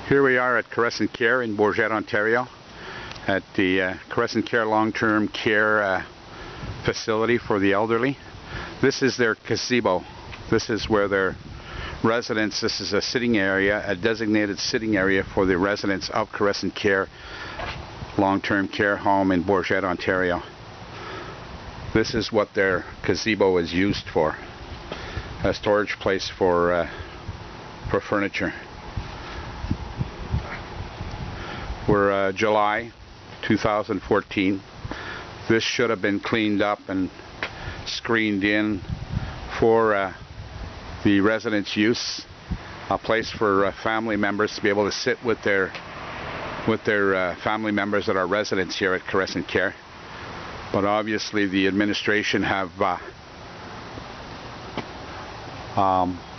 Here we are at Caressant Care in Bourget, Ontario, at the Caressant Care long-term care facility for the elderly. This is their gazebo. This is where their residents, this is a sitting area, a designated sitting area for the residents of Caressant Care long-term care home in Bourget, Ontario. This is what their gazebo is used for, a storage place for furniture. We're July 2014. This should have been cleaned up and screened in for the residents' use, a place for family members to be able to sit with their family members that are residents here at Caressant Care. But obviously the administration have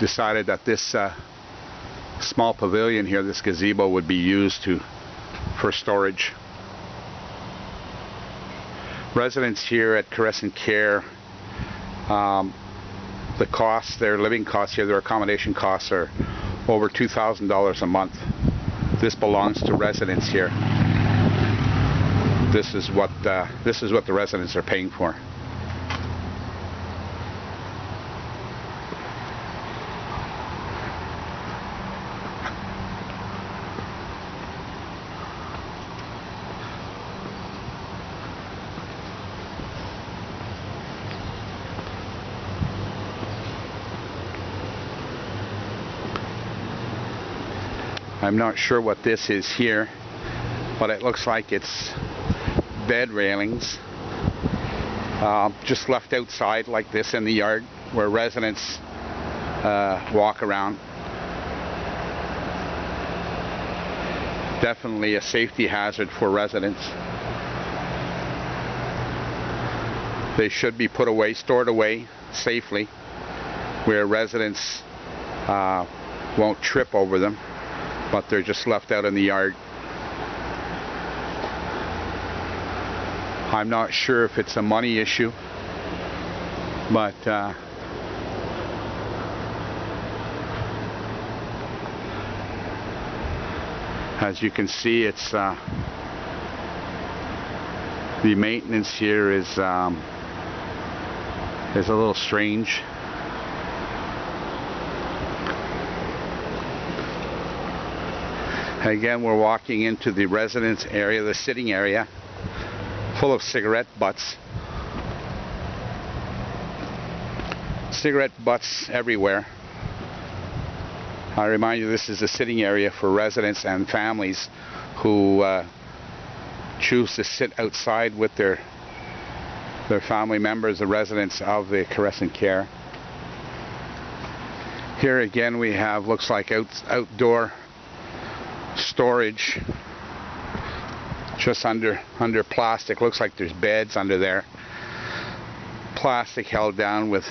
decided that this small pavilion here, this gazebo, would be used for storage. Residents here at Caressant Care, the costs, their living costs here, their accommodation costs are over $2,000 a month. This belongs to residents here. This is what the residents are paying for. I'm not sure what this is here, but it looks like it's bed railings just left outside like this in the yard where residents walk around. Definitely a safety hazard for residents. They should be put away, stored away safely where residents won't trip over them, but they're just left out in the yard. I'm not sure if it's a money issue, but as you can see, it's the maintenance here is a little strange. Again, we're walking into the residence area, the sitting area, full of cigarette butts. Cigarette butts everywhere. I remind you, this is a sitting area for residents and families who choose to sit outside with their family members, the residents of the Caressant Care. Here again we have, looks like outdoor storage just under plastic. Looks like there's beds under there, plastic held down with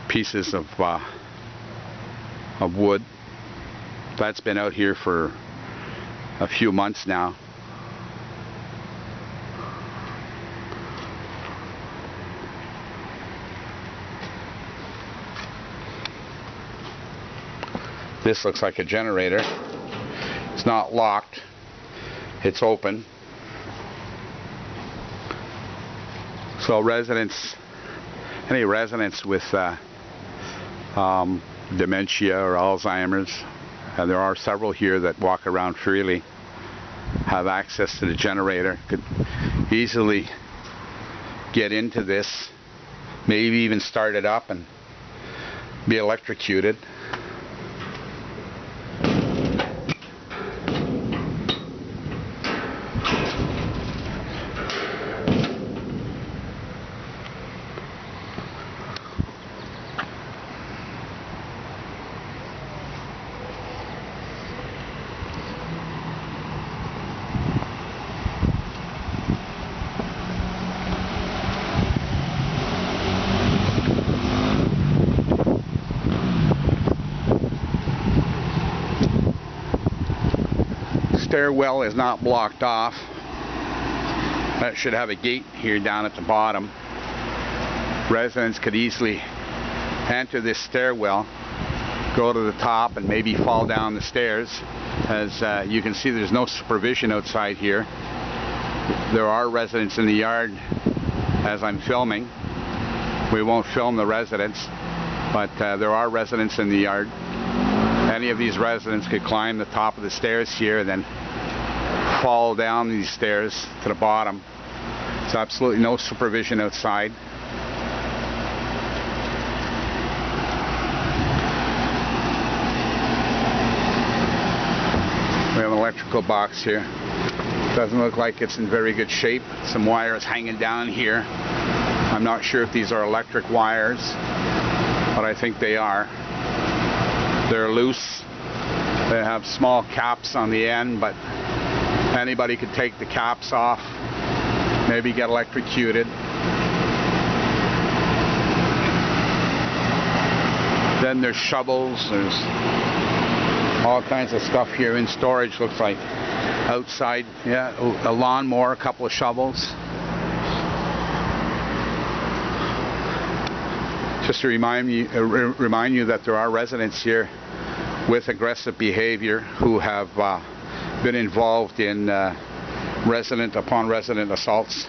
pieces of wood. That's been out here for a few months now. This looks like a generator. It's not locked, it's open. So residents, any residents with dementia or Alzheimer's, and there are several here that walk around freely, have access to the generator, could easily get into this, maybe even start it up and be electrocuted. Stairwell is not blocked off. That should have a gate here down at the bottom. Residents could easily enter this stairwell, go to the top and maybe fall down the stairs. As you can see, there's no supervision outside here. There are residents in the yard as I'm filming. We won't film the residents, but there are residents in the yard. Any of these residents could climb the top of the stairs here and then fall down these stairs to the bottom. There's absolutely no supervision outside. We have an electrical box here. Doesn't look like it's in very good shape. Some wires hanging down here. I'm not sure if these are electric wires, but I think they are. They're loose. They have small caps on the end, but anybody could take the caps off, maybe get electrocuted. Then there's shovels, there's all kinds of stuff here in storage, looks like. Outside, yeah, a lawnmower, a couple of shovels. Just to remind you that there are residents here with aggressive behavior who have been involved in resident upon resident assaults.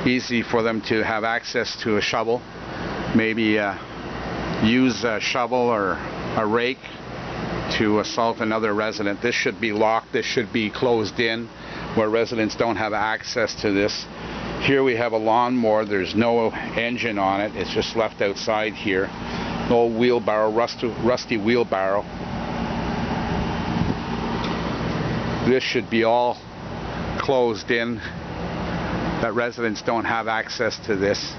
Easy for them to have access to a shovel, maybe use a shovel or a rake to assault another resident. This should be locked, this should be closed in, where residents don't have access to this. Here we have a lawnmower, there's no engine on it, it's just left outside here. An old wheelbarrow, rusty wheelbarrow. This should be all closed in, that residents don't have access to this.